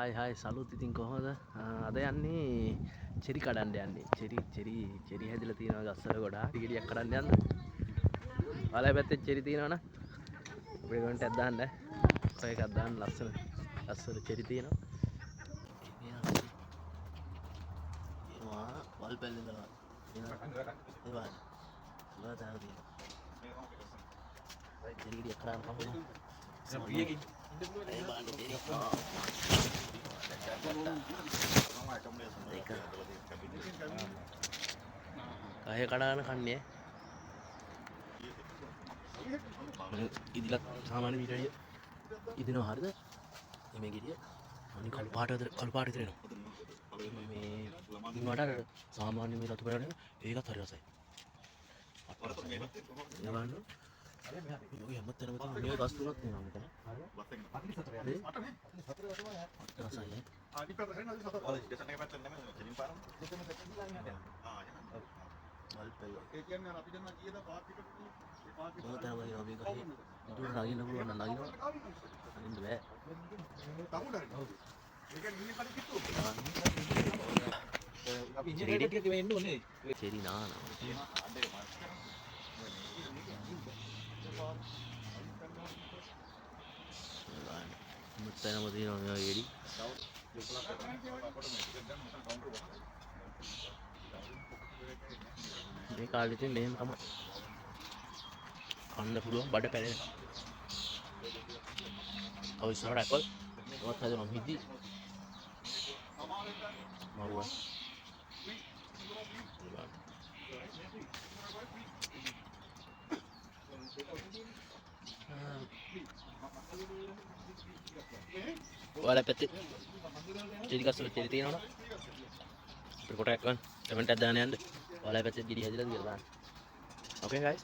Hi සලුත් ඉතින් කොහොමද? අද යන්නේ චෙරි කඩන්න යන්නේ. චෙරි හැදිලා තියෙනවා ගස්වල ගොඩාක්. ටිකටියක් කඩන්න යන්න. ඔයාලා පැත්තේ චෙරි තියෙනවනම් අපේ ගොන්ට එකක් දාන්න. කොයි එකක් දාන්න ලස්සන. ගස්වල චෙරි තියෙනවා. ඒවා වල් පැල්ලේ දාලා. ඒවා දාලා තියෙනවා. චෙරි කඩන්න කවුද? සම්පියකින් ඒ බලන්න තියෙනවා. කය කඩාන කන්නේ ඉදිලත් සාමාන්‍ය විදිහට ඉදිනවා හරිද මේ ගෙඩිය අනික කළු පාට විතරේනවා මේ ඉන්නවට සාමාන්‍ය මේ රතු පාට ඒකත් හරි රසයි බලන්න යෝගී හැමතැනම තියෙන මේ ගස් තුනක් තියෙනවා මෙතන රසයි ඒ කියන්නේ අපි දැන් කීයද පාත් ටික ඒ පාත් ටික තමයි අපි ගහේ දුර නගින්න පුළුවන් නම් නගිනවා අනින්න බෑ තමුඩ හරි ඔව් ඒ කියන්නේ ඉන්නේ කඩේ කිට්ටු අපි ඉන්නේ ටික වෙන්න ඕනේ චෙරි නාන මුත්තනම තියෙනවා මේ වගේ මේ කාලේ ඉතින් මෙහෙම තමයි කන්න පුළුවන් බඩ පැලෙන. ඔය ඉස්සරහට ඇපල් ඔවත් හදනවා මිදි. මරුවා. ඔයාලා පැත්තේ චෙරි ගස්වල චෙරි තියෙනවද? අපිට කොට එකක් ගන්න. කමෙන්ට් එකක් දාන්න යන්න. ඔයාලා පැත්තේ ගෙඩි හැදිලාද කියලා දාන්න. Okay guys.